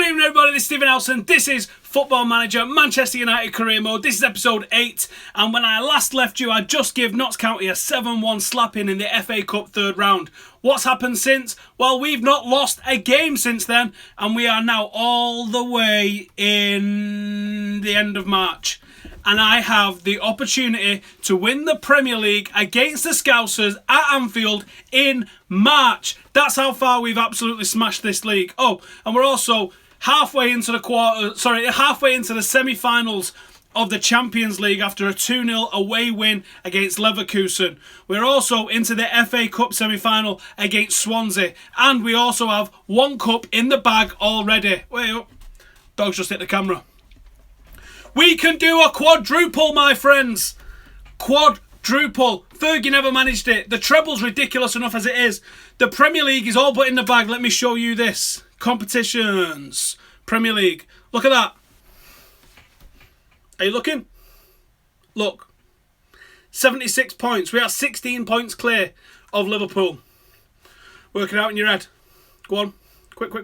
Good evening everybody, this is Stephen Howson. This is Football Manager Manchester United Career Mode. This is episode 8, and when I last left you, I just gave Notts County a 7-1 slapping in the FA Cup third round. What's happened since? Well, we've not lost a game since then, and we are now all the way in the end of March. And I have the opportunity to win the Premier League against the Scousers at Anfield in March. That's how far we've absolutely smashed this league. Oh, and we're also halfway into the semi-finals of the Champions League after a 2-0 away win against Leverkusen. We're also into the FA Cup semi-final against Swansea. And we also have one cup in the bag already. Wait up. Dogs just hit the camera. We can do a quadruple, my friends. Quadruple. Fergie never managed it. The treble's ridiculous enough as it is. The Premier League is all but in the bag. Let me show you this. Competitions. Premier League. Look at that. Are you looking? Look. 76 points. We are 16 points clear of Liverpool. Work it out in your head. Go on. Quick.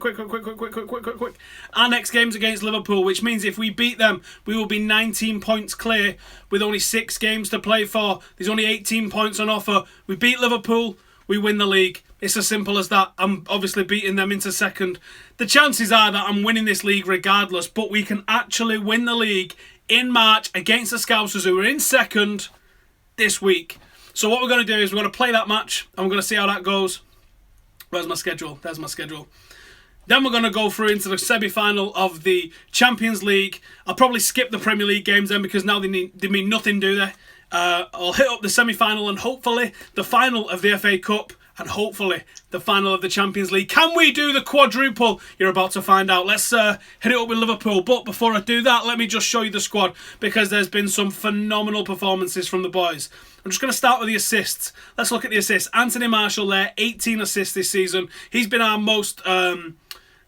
Our next game's against Liverpool, which means if we beat them, we will be 19 points clear with only 6 games to play for. There's only 18 points on offer. We beat Liverpool, we win the league. It's as simple as that. I'm obviously beating them into second. The chances are that I'm winning this league regardless, but we can actually win the league in March against the Scousers, who are in second this week. So what we're going to do is we're going to play that match, and we're going to see how that goes. Where's my schedule? There's my schedule. Then we're going to go through into the semi-final of the Champions League. I'll probably skip the Premier League games then because now they mean nothing, do they? I'll hit up the semi-final and hopefully the final of the FA Cup and hopefully the final of the Champions League. Can we do the quadruple? You're about to find out. Let's hit it up with Liverpool. But before I do that, let me just show you the squad because there's been some phenomenal performances from the boys. I'm just going to start with the assists. Let's look at the assists. Anthony Martial there, 18 assists this season. He's been our most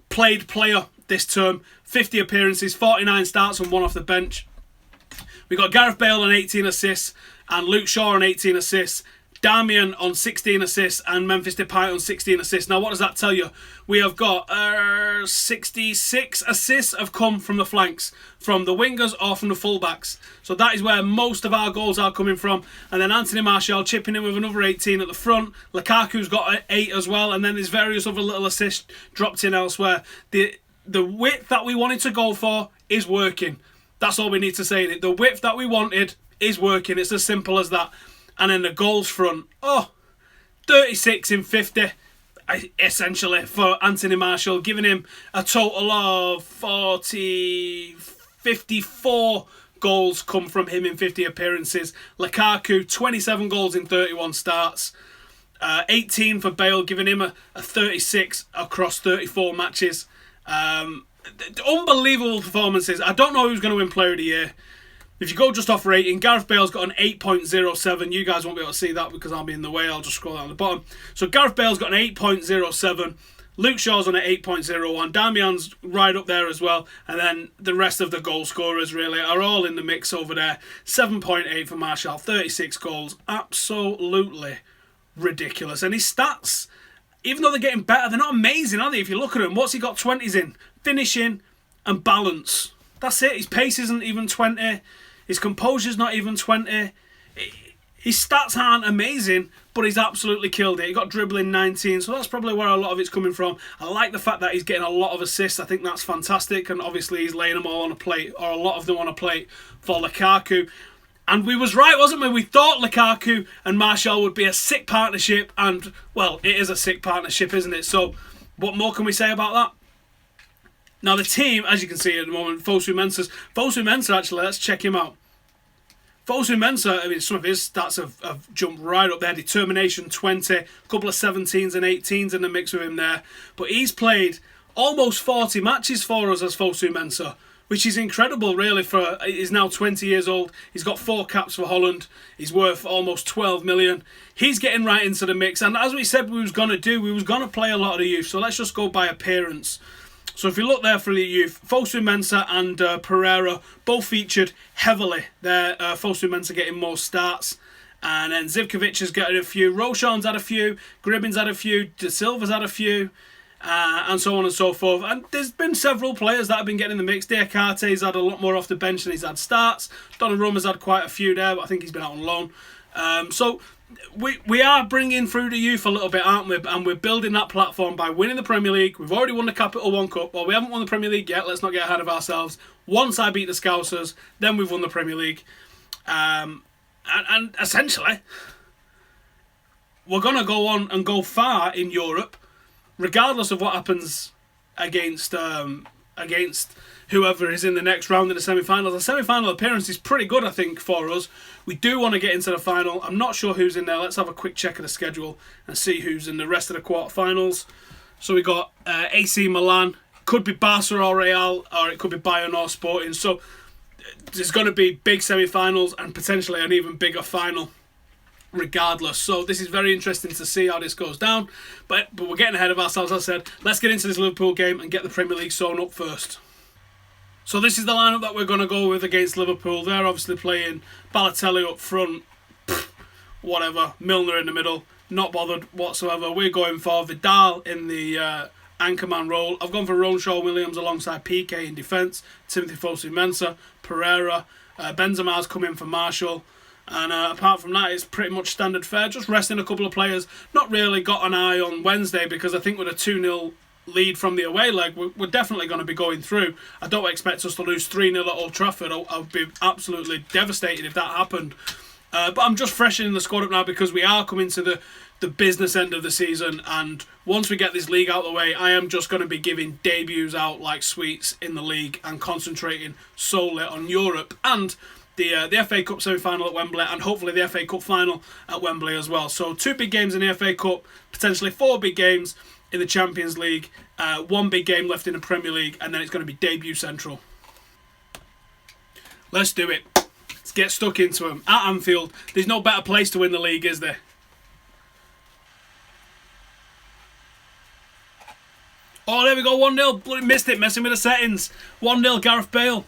played player this term. 50 appearances, 49 starts and 1 off the bench. We've got Gareth Bale on 18 assists and Luke Shaw on 18 assists. Damian on 16 assists and Memphis Depay on 16 assists. Now, what does that tell you? We have got 66 assists have come from the flanks, from the wingers or from the fullbacks. So that is where most of our goals are coming from. And then Anthony Martial chipping in with another 18 at the front. Lukaku's got 8 as well. And then there's various other little assists dropped in elsewhere. The width that we wanted to go for is working. That's all we need to say. The width that we wanted is working. It's as simple as that. And then the goals front, 36 in 50, essentially, for Anthony Martial, giving him a total of 54 goals come from him in 50 appearances. Lukaku, 27 goals in 31 starts. 18 for Bale, giving him a 36 across 34 matches. Unbelievable performances. I don't know who's going to win Player of the Year. If you go just off rating, Gareth Bale's got an 8.07. You guys won't be able to see that because I'll be in the way. I'll just scroll down the bottom. So Gareth Bale's got an 8.07. Luke Shaw's on an 8.01. Damian's right up there as well. And then the rest of the goal scorers really are all in the mix over there. 7.8 for Martial. 36 goals. Absolutely ridiculous. And his stats, even though they're getting better, they're not amazing, are they? If you look at him, what's he got 20s in? Finishing and balance. That's it. His pace isn't even 20. His composure's not even 20. His stats aren't amazing, but he's absolutely killed it. He got dribbling 19, so that's probably where a lot of it's coming from. I like the fact that he's getting a lot of assists. I think that's fantastic, and obviously he's laying them all on a plate, or a lot of them on a plate, for Lukaku. And we was right, wasn't we? We thought Lukaku and Martial would be a sick partnership, and, well, it is a sick partnership, isn't it? So, what more can we say about that? Now, the team, as you can see at the moment, Fosu Mensah, actually, let's check him out. Fosu Mensah, I mean, some of his stats have jumped right up there. Determination, 20. A couple of 17s and 18s in the mix with him there. But he's played almost 40 matches for us as Fosu Mensah, which is incredible, really. He's now 20 years old. He's got 4 caps for Holland. He's worth almost 12 million. He's getting right into the mix. And as we said we was going to do, we was going to play a lot of the youth. So let's just go by appearance. So if you look there for the youth, Fosu Mensah and Pereira both featured heavily. Fosu Mensah getting more starts. And then Zivkovic has got a few. Roshan's had a few. Gribbin's had a few. De Silva's had a few. and so on and so forth. And there's been several players that have been getting in the mix. Diakarte's had a lot more off the bench than he's had starts. Donnarumma's had quite a few there, but I think he's been out on loan. So we are bringing through the youth a little bit, aren't we? And we're building that platform by winning the Premier League. We've already won the Capital One Cup. Well, we haven't won the Premier League yet. Let's not get ahead of ourselves. Once I beat the Scousers, then we've won the Premier League. And essentially, we're going to go on and go far in Europe, regardless of what happens against whoever is in the next round in the semi-finals. The semi-final appearance is pretty good, I think, for us. We do want to get into the final. I'm not sure who's in there. Let's have a quick check of the schedule and see who's in the rest of the quarterfinals. So we got AC Milan. Could be Barca or Real, or it could be Bayern or Sporting. So there's going to be big semi-finals and potentially an even bigger final regardless. So this is very interesting to see how this goes down. But we're getting ahead of ourselves, as I said. Let's get into this Liverpool game and get the Premier League sewn up first. So this is the lineup that we're going to go with against Liverpool. They're obviously playing Balotelli up front, whatever, Milner in the middle, not bothered whatsoever. We're going for Vidal in the anchorman role. I've gone for Ronshaw Williams alongside PK in defence, Timothy Fosu-Mensah, Pereira, Benzema's come in for Marshall. And apart from that, it's pretty much standard fare. Just resting a couple of players. Not really got an eye on Wednesday because I think with a 2-0 lead from the away leg, we're definitely going to be going through. I don't expect us to lose 3-0 at Old Trafford. I'd be absolutely devastated if that happened. But I'm just freshening the squad up now because we are coming to the business end of the season, and once we get this league out of the way, I am just going to be giving debuts out like sweets in the league and concentrating solely on Europe and the FA Cup semi-final at Wembley, and hopefully the FA Cup final at Wembley as well. So 2 big games in the FA Cup, potentially 4 big games in the Champions League, 1 big game left in the Premier League, and then it's going to be debut central. Let's do it. Let's get stuck into them. At Anfield, there's no better place to win the league, is there? Oh, there we go, 1-0. Bloody missed it, messing with the settings. 1-0, Gareth Bale.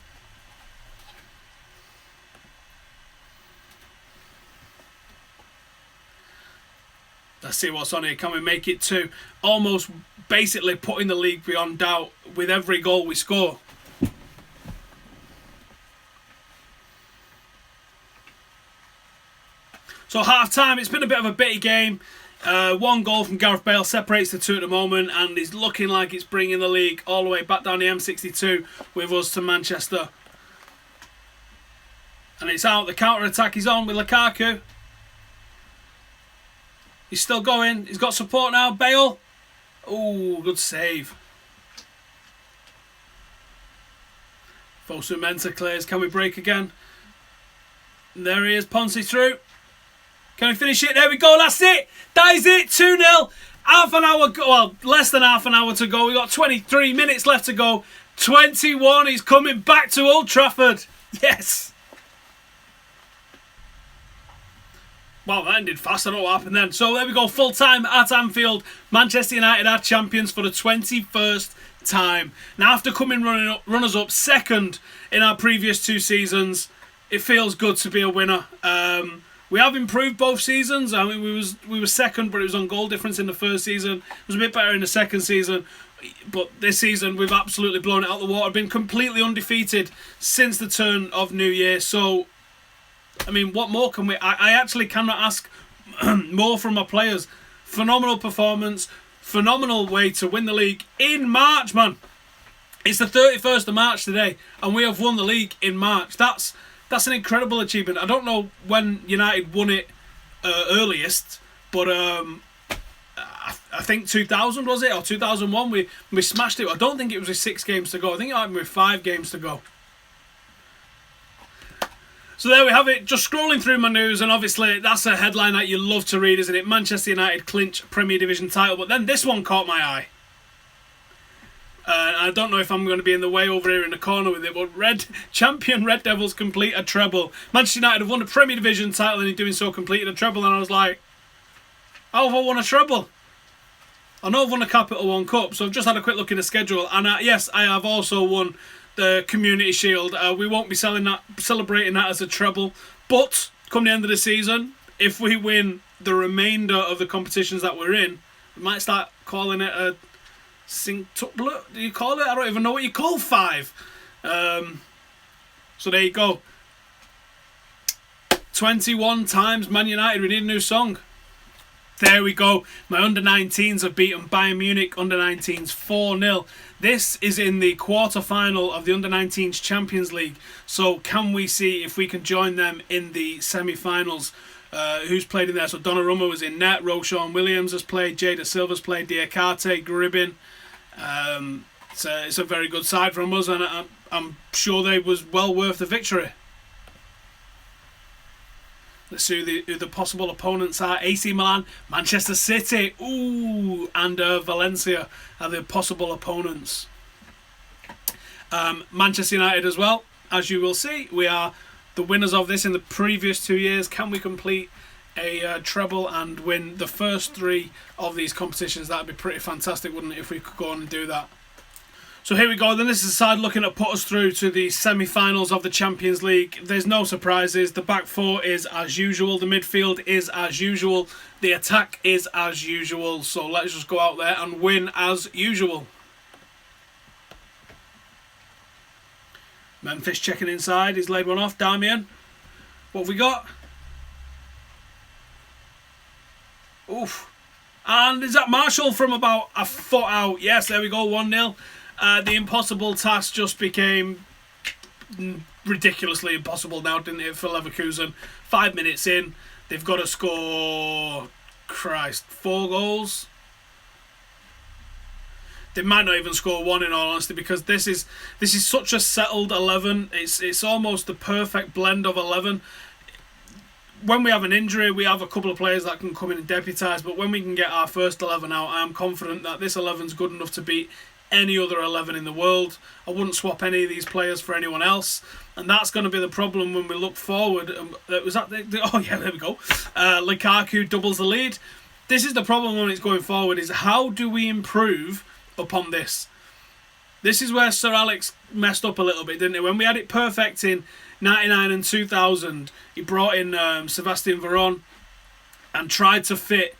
Let's see what's on here. Can we make it 2? Almost basically putting the league beyond doubt with every goal we score. So half time, it's been a bit of a bitty game. 1 goal from Gareth Bale separates the 2 at the moment, and it's looking like it's bringing the league all the way back down the M62 with us to Manchester. And it's out. The counter-attack is on with Lukaku. He's still going. He's got support now. Bale. Ooh, good save. Fosu-Mensah clears. Can we break again? And there he is. Ponzi through. Can we finish it? There we go. That's it. That is it. 2-0. Half an hour. Well, less than half an hour to go. We've got 23 minutes left to go. 21. He's coming back to Old Trafford. Yes. Wow, that ended fast. I don't know what happened then. So there we go, full time at Anfield. Manchester United are champions for the 21st time. Now, after coming runners up second in our previous 2 seasons, it feels good to be a winner. We have improved both seasons. I mean, we were second, but it was on goal difference in the first season. It was a bit better in the second season. But this season, we've absolutely blown it out the water. Been completely undefeated since the turn of New Year. So, I mean, what more can we... I actually cannot ask more from our players. Phenomenal performance. Phenomenal way to win the league in March, man. It's the 31st of March today, and we have won the league in March. That's an incredible achievement. I don't know when United won it earliest, but I think 2000 was it, or 2001. We smashed it. I don't think it was with 6 games to go. I think it might be with 5 games to go. So there we have it, just scrolling through my news, and obviously that's a headline that you love to read, isn't it? Manchester United clinch Premier Division title, but then this one caught my eye. I don't know if I'm going to be in the way over here in the corner with it, but champion Red Devils complete a treble. Manchester United have won the Premier Division title, and in doing so completed a treble, and I was like, how have I won a treble? I know I've won a Capital One Cup, so I've just had a quick look in the schedule, and yes, I have also won the Community Shield. We won't be celebrating that as a treble, but come the end of the season, if we win the remainder of the competitions that we're in, we might start calling it a Quintuple, do you call it? I don't even know what you call 5. So there you go. 21 times Man United. We need a new song. There we go. My under-19s have beaten Bayern Munich under-19s 4-0. This is in the quarter-final of the under-19s Champions League. So can we see if we can join them in the semi-finals? Who's played in there? So Donnarumma was in net. Roshan Williams has played. Jada Silva's played. Diakate, Gribin. It's a very good side from us, and I'm sure they was well worth the victory. Let's see who the possible opponents are. AC Milan, Manchester City, and Valencia are the possible opponents. Manchester United as well. As you will see, we are the winners of this in the previous 2 years. Can we complete a treble and win the first 3 of these competitions? That would be pretty fantastic, wouldn't it, if we could go on and do that. So here we go, then this is the side looking to put us through to the semi-finals of the Champions League. There's no surprises. The back 4 is as usual. The midfield is as usual. The attack is as usual. So let's just go out there and win as usual. Memphis checking inside. He's laid one off. Damian. What have we got? Oof. And is that Marshall from about a foot out? Yes, there we go, 1-0. The impossible task just became ridiculously impossible now, didn't it, for Leverkusen? 5 minutes in, they've got to score, 4 goals? They might not even score 1, in all honesty, because this is such a settled 11. It's almost the perfect blend of 11. When we have an injury, we have a couple of players that can come in and deputise, but when we can get our first 11 out, I am confident that this 11's good enough to beat any other 11 in the world. I wouldn't swap any of these players for anyone else, and that's going to be the problem when we look forward. Was that oh yeah, there we go. Lukaku doubles the lead. This is the problem when it's going forward, is how do we improve upon this? This is where Sir Alex messed up a little bit, didn't he? When we had it perfect in 99 and 2000, he brought in Sebastian Veron and tried to fit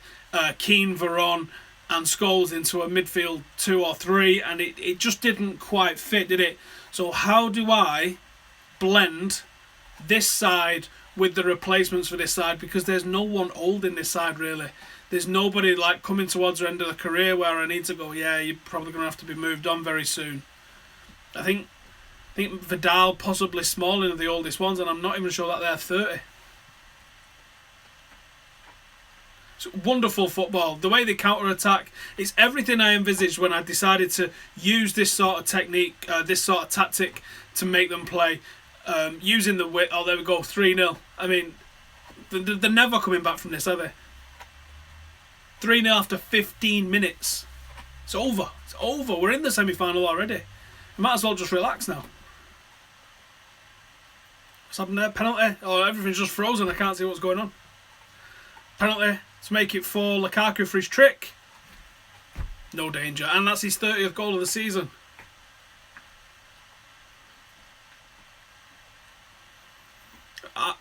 Keane, Veron and Scholes into a midfield 2 or 3, and it just didn't quite fit, did it? So how do I blend this side with the replacements for this side? Because there's no one old in this side, really. There's nobody like coming towards the end of the career where I need to go, yeah, you're probably going to have to be moved on very soon. I think Vidal, possibly Smalling, are the oldest ones, and I'm not even sure that they're 30. It's wonderful football. The way they counter-attack, it's everything I envisaged when I decided to use this sort of technique, this sort of tactic to make them play. Using the width, there we go, 3-0. I mean, they're never coming back from this, are they? 3-0 after 15 minutes. It's over. It's over. We're in the semi-final already. We might as well just relax now. What's happened there? Penalty? Oh, everything's just frozen. I can't see what's going on. Penalty to make it for Lukaku for his trick. No danger. And that's his 30th goal of the season.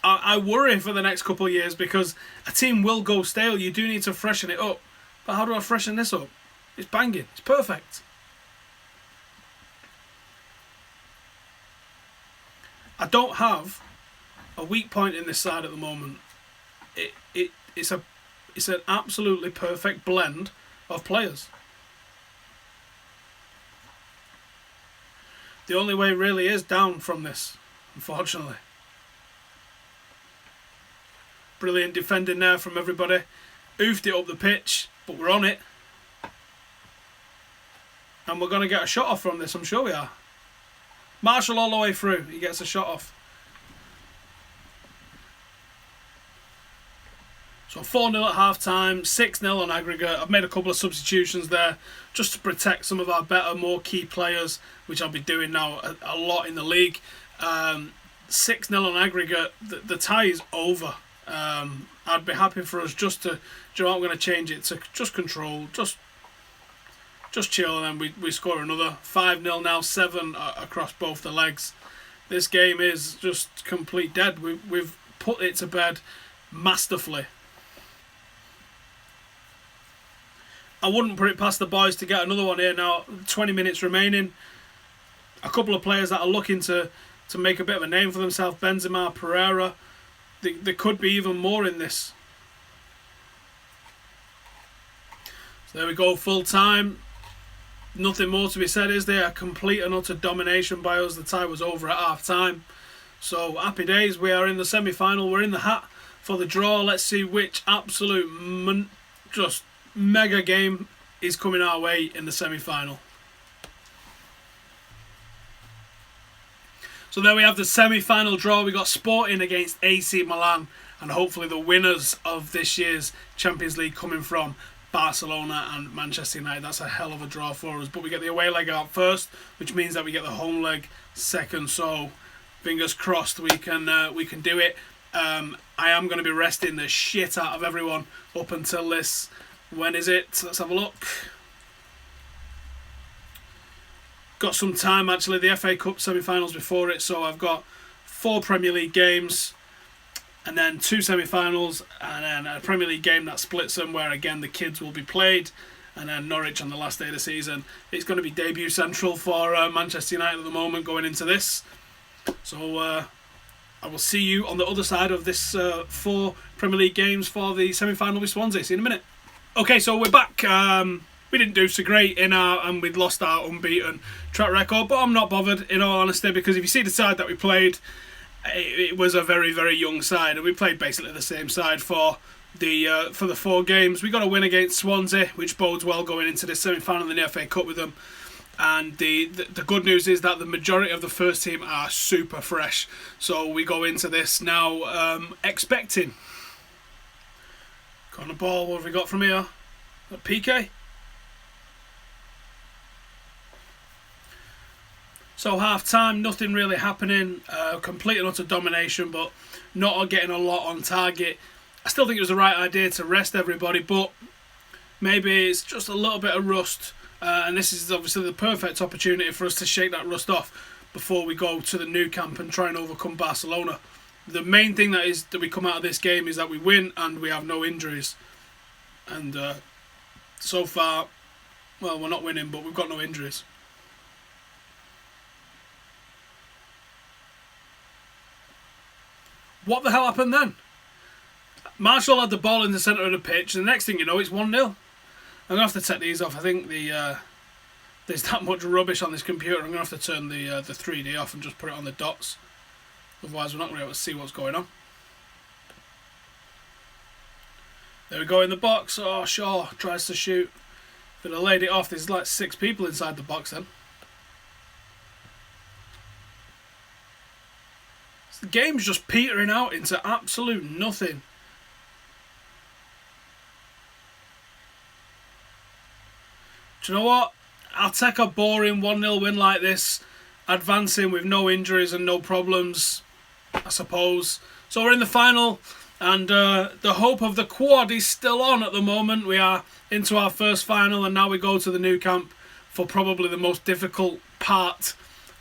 I worry for the next couple of years because a team will go stale. You do need to freshen it up. But how do I freshen this up? It's banging. It's perfect. I don't have a weak point in this side at the moment. It's an absolutely perfect blend of players. The only way really is down from this, unfortunately. Brilliant defending there from everybody. Oofed it up the pitch, but we're on it. And we're going to get a shot off from this, I'm sure we are. Marshall all the way through. He gets a shot off. So 4-0 at half-time, 6-0 on aggregate. I've made a couple of substitutions there just to protect some of our better, more key players, which I'll be doing now a lot in the league. 6-0 on aggregate. The tie is over. I'd be happy for us just to, do you know what, I'm going to change it to just control, just chill, and then we score another. 5-0 now, 7 across both the legs. This game is just complete dead. We've put it to bed masterfully. I wouldn't put it past the boys to get another one here now. 20 minutes remaining. A couple of players that are looking to make a bit of a name for themselves. Benzema, Pereira. There could be even more in this. So there we go, full time. Nothing more to be said, is there? A complete and utter domination by us. The tie was over at half time. So happy days. We are in the semi-final. We're in the hat for the draw. Let's see which absolute just mega game is coming our way in the semi-final. So there we have the semi-final draw. We got Sporting against AC Milan, and hopefully the winners of this year's Champions League coming from Barcelona and Manchester United. That's a hell of a draw for us. But we get the away leg out first, which means that we get the home leg second. So fingers crossed we can do it. I am going to be resting the shit out of everyone up until this. When is it? Let's have a look. Got some time actually. The FA Cup semi-finals before it, so I've got 4 Premier League games, and then 2 semi-finals, and then a Premier League game that splits them, where again the kids will be played, and then Norwich on the last day of the season. It's going to be debut central for Manchester United at the moment going into this. So I will see you on the other side of this 4 Premier League games for the semi-final with Swansea. See you in a minute. Okay, so we're back. We didn't do so great and we'd lost our unbeaten track record, but I'm not bothered in all honesty, because if you see the side that we played, it was a very, very young side, and we played basically the same side for the 4 games. We got a win against Swansea, which bodes well going into the semi-final in the FA Cup with them. And the good news is that the majority of the first team are super fresh, so we go into this now expecting. Corner ball, what have we got from here? PK. So half time, nothing really happening, complete and utter domination, but not getting a lot on target. I still think it was the right idea to rest everybody, but maybe it's just a little bit of rust, and this is obviously the perfect opportunity for us to shake that rust off before we go to the new camp and try and overcome Barcelona. The main thing that we come out of this game is that we win and we have no injuries, and so far, well, we're not winning, but we've got no injuries. What the hell happened then? Marshall had the ball in the centre of the pitch, and the next thing you know, it's 1-0. I'm going to have to take these off. I think there's that much rubbish on this computer. I'm going to have to turn the 3D off and just put it on the dots. Otherwise, we're not going to be able to see what's going on. There we go in the box. Oh, Shaw tries to shoot. If I'd have laid it off, there's like 6 people inside the box then. The game's just petering out into absolute nothing. Do you know what? I'll take a boring 1-0 win like this, advancing with no injuries and no problems, I suppose. So we're in the final, and the hope of the quad is still on at the moment. We are into our first final, and now we go to the new camp for probably the most difficult part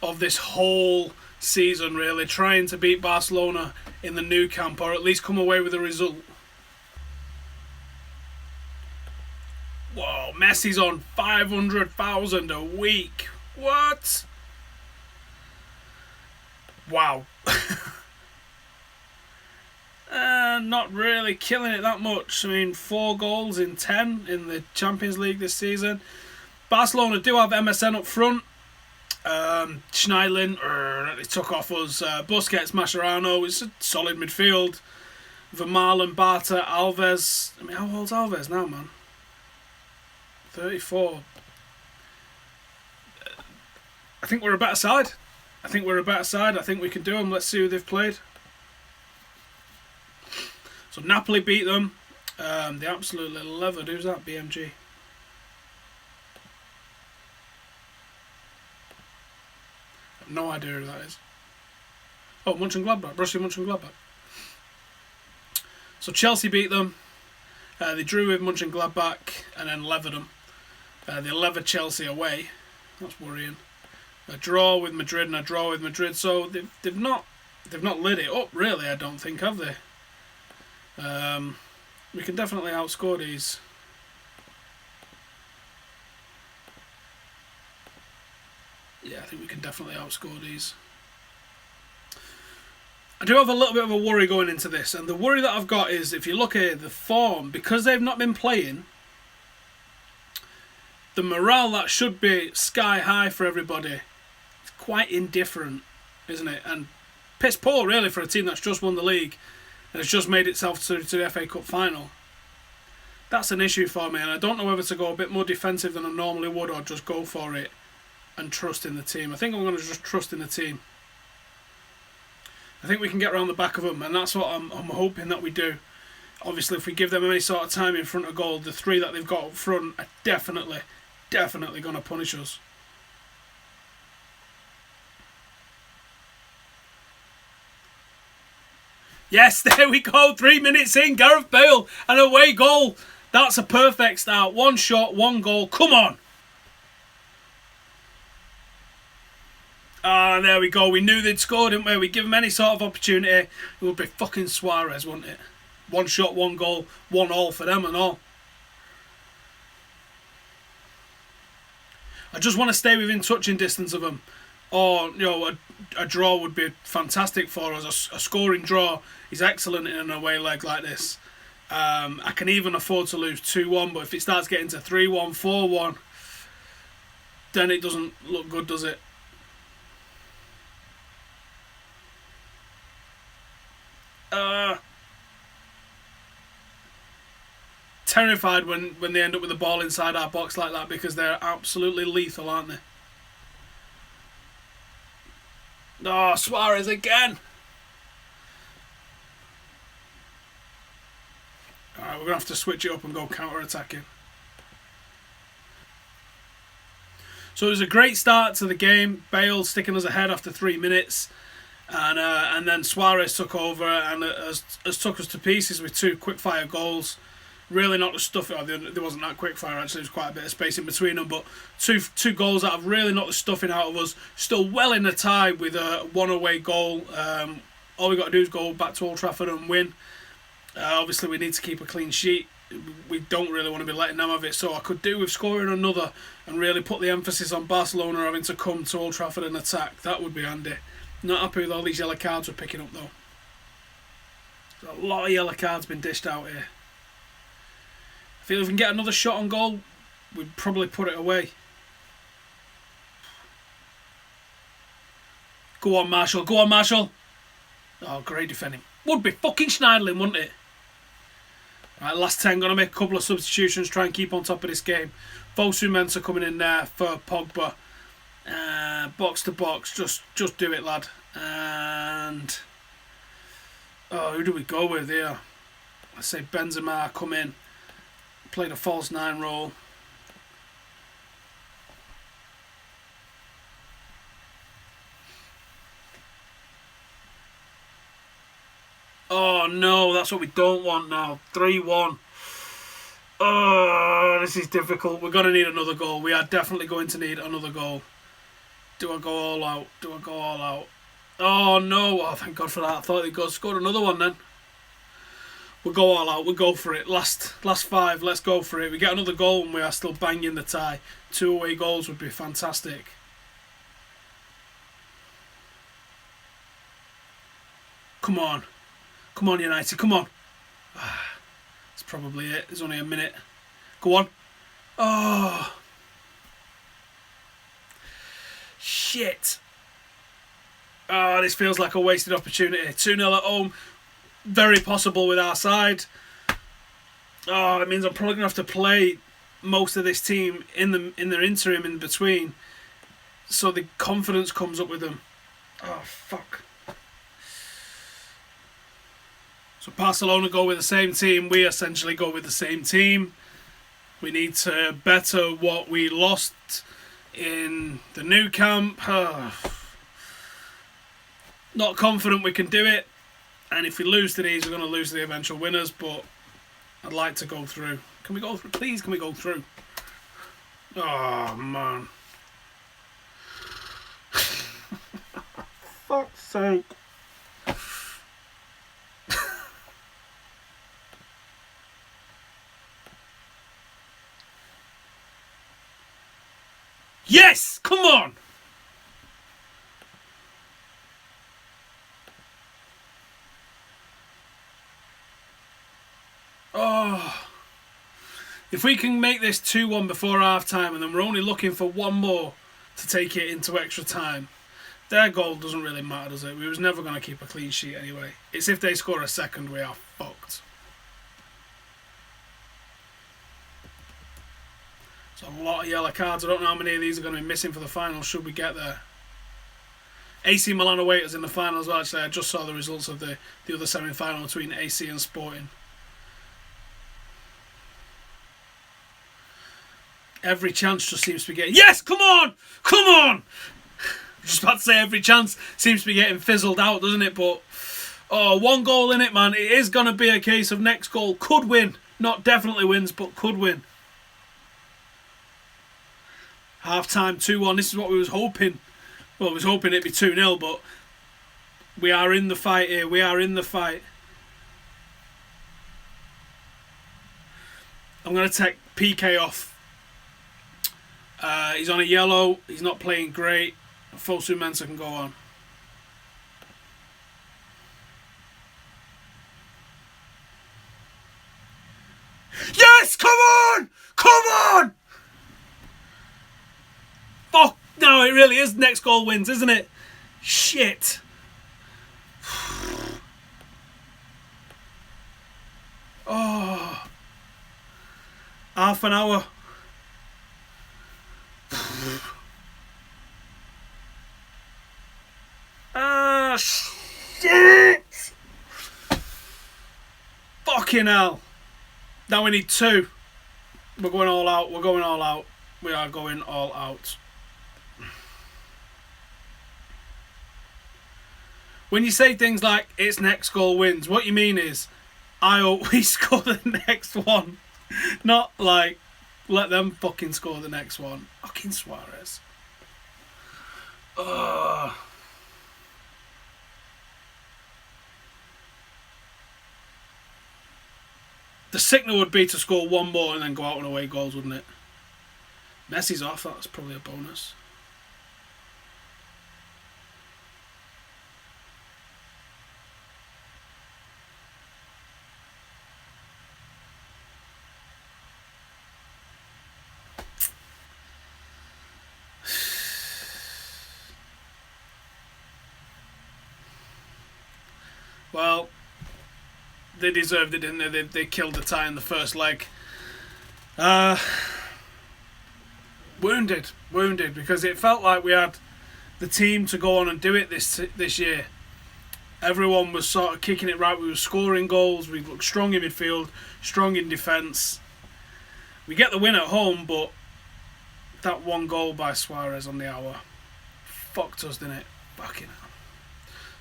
of this whole season, really, trying to beat Barcelona in the new camp, or at least come away with a result. Whoa, Messi's on 500,000 a week. What? Wow. Not really killing it that much. I mean, 4 goals in 10 in the Champions League this season. Barcelona do have MSN up front. Schneidlin, he took off us. Busquets, Mascherano. It's a solid midfield. Vermaelen, Barta, Alves. I mean, how old's Alves now, man? 34. I think we're a better side. I think we can do them. Let's see who they've played. So Napoli beat them. They absolutely levered. Who's that? BMG. No idea who that is. Oh, Mönchengladbach. Borussia Mönchengladbach. So Chelsea beat them. They drew with Mönchengladbach and then levered them. They levered Chelsea away. That's worrying. A draw with Madrid and a draw with Madrid. So they've not lit it up really. I don't think, have they? We can definitely outscore these. Yeah, I think we can definitely outscore these. I do have a little bit of a worry going into this, and the worry that I've got is if you look at the form, because they've not been playing, the morale that should be sky high for everybody is quite indifferent, isn't it? And piss poor, really, for a team that's just won the league and has just made itself to the FA Cup final. That's an issue for me, and I don't know whether to go a bit more defensive than I normally would or just go for it and trust in the team. I think I'm going to just trust in the team. I think we can get around the back of them, and that's what I'm hoping that we do. Obviously, if we give them any sort of time in front of goal, the three that they've got up front are definitely going to punish us. Yes, there we go. 3 minutes in, Gareth Bale, an away goal. That's a perfect start. One shot, one goal. Come on. Ah, there we go. We knew they'd score, didn't we? We give them any sort of opportunity, it would be fucking Suarez, wouldn't it? One shot, one goal, 1-1 for them and all. I just want to stay within touching distance of them. Or, a draw would be fantastic for us. A scoring draw is excellent in an away leg like this. I can even afford to lose 2-1, but if it starts getting to 3-1, 4-1, then it doesn't look good, does it? Terrified when they end up with the ball inside our box like that, because they're absolutely lethal, aren't they? Oh, Suarez again. Alright, we're going to have to switch it up and go counter-attacking. So it was a great start to the game. Bale sticking us ahead after 3 minutes. And then Suarez took over and has took us to pieces with 2 quick-fire goals. Really knocked the stuff out. There wasn't that quick fire, actually. There was quite a bit of space in between them. But two goals that have really knocked the stuffing out of us. Still well in the tie with a 1 away goal. All we've got to do is go back to Old Trafford and win. Obviously, we need to keep a clean sheet. We don't really want to be letting them have it. So I could do with scoring another and really put the emphasis on Barcelona having to come to Old Trafford and attack. That would be handy. Not happy with all these yellow cards we're picking up, though. There's a lot of yellow cards been dished out here. I feel if we can get another shot on goal, we'd probably put it away. Go on, Marshall. Go on, Marshall. Oh, great defending. Would be fucking Schneidlin, wouldn't it? Right, last 10. Going to make a couple of substitutions. Try and keep on top of this game. Fosu-Mensah coming in there for Pogba. Box to box. Just do it, lad. And... oh, who do we go with here? I say Benzema come in. Played a false 9 role. Oh no, that's what we don't want now. 3-1. Oh, this is difficult. We're going to need another goal. We are definitely going to need another goal. Do I go all out? Do I go all out? Oh no, oh thank God for that. I thought they'd scored another one then. We'll go all out. We'll go for it. Last 5. Let's go for it. We get another goal and we are still banging the tie. 2 away goals would be fantastic. Come on. Come on, United. Come on. That's probably it. There's only a minute. Go on. Oh. Shit. Oh, this feels like a wasted opportunity. 2-0 at home. Very possible with our side. Oh, it means I'm probably going to have to play most of this team in their interim in between, so the confidence comes up with them. Oh, fuck. So Barcelona go with the same team. We essentially go with the same team. We need to better what we lost in the new camp. Not confident we can do it. And if we lose to these, we're going to lose to the eventual winners. But I'd like to go through. Can we go through? Please, can we go through? Oh, man. Fuck's sake. Yes! Come on! Oh. If we can make this 2-1 before half-time and then we're only looking for one more to take it into extra time, their goal doesn't really matter, does it? We was never going to keep a clean sheet anyway. It's if they score a second, we are fucked. It's a lot of yellow cards. I don't know how many of these are going to be missing for the final should we get there. AC Milan await us in the final as well. Actually, I just saw the results of the other semi-final between AC and Sporting. Every chance just seems to be getting... Yes, come on! Come on! I'm just about to say every chance seems to be getting fizzled out, doesn't it? But, oh, one goal in it, man. It is going to be a case of next goal could win. Not definitely wins, but could win. Half-time 2-1. This is what we was hoping. Well, I was hoping it'd be 2-0, but we are in the fight here. We are in the fight. I'm going to take PK off. He's on a yellow. He's not playing great. Fosu Mensah can go on. Yes! Come on! Come on! Fuck! No, it really is next goal wins, isn't it? Shit. Oh. Half an hour. Ah, shit! Fucking hell. Now we need 2. We're going all out. We're going all out. We are going all out. When you say things like, it's next goal wins, what you mean is, I hope we score the next one. Not like, let them fucking score the next one. Fucking Suarez. Ugh. The signal would be to score one more and then go out on away goals, wouldn't it? Messi's off, that's probably a bonus. Well, they deserved it, didn't they? They killed the tie in the first leg. Wounded, because it felt like we had the team to go on and do it this year. Everyone was sort of kicking it right. We were scoring goals. We looked strong in midfield, strong in defence. We get the win at home, but that one goal by Suarez on the hour fucked us, didn't it? Fucking hell.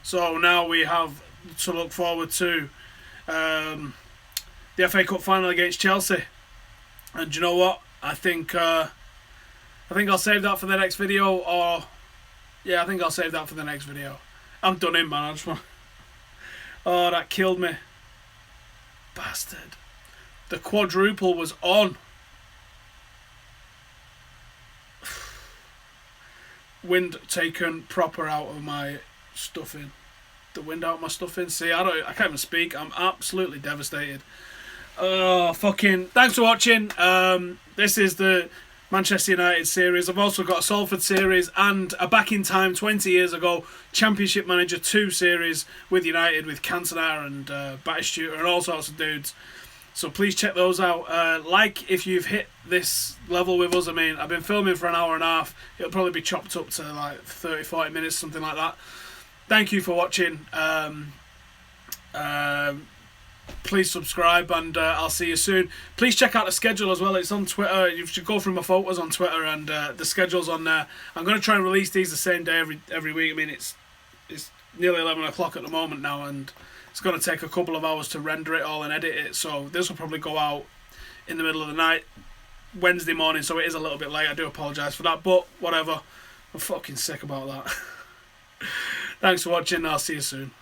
So now we have to look forward to the FA Cup final against Chelsea. And you know what? I think I'll save that for the next video. Or yeah, I think I'll save that for the next video. I'm done in, man. I just want... Oh, that killed me. Bastard. The quadruple was on. Wind taken proper out of my stuffing. The wind out of my stuffing. See, I can't even speak. I'm absolutely devastated. Oh, fucking... Thanks for watching. This is the Manchester United series. I've also got a Salford series and a Back in Time 20 years ago Championship Manager 2 series with United with Cantona and Batistuta and all sorts of dudes. So please check those out. Like if you've hit this level with us. I mean, I've been filming for an hour and a half. It'll probably be chopped up to like 30-40 minutes, something like that. Thank you for watching. Please subscribe and I'll see you soon. Please check out the schedule as well. It's on Twitter. You should go through my photos on Twitter and the schedule's on there. I'm going to try and release these the same day every week. I mean, it's nearly 11 o'clock at the moment now and it's going to take a couple of hours to render it all and edit it. So this will probably go out in the middle of the night, Wednesday morning. So it is a little bit late. I do apologise for that, but whatever. I'm fucking sick about that. Thanks for watching. I'll see you soon.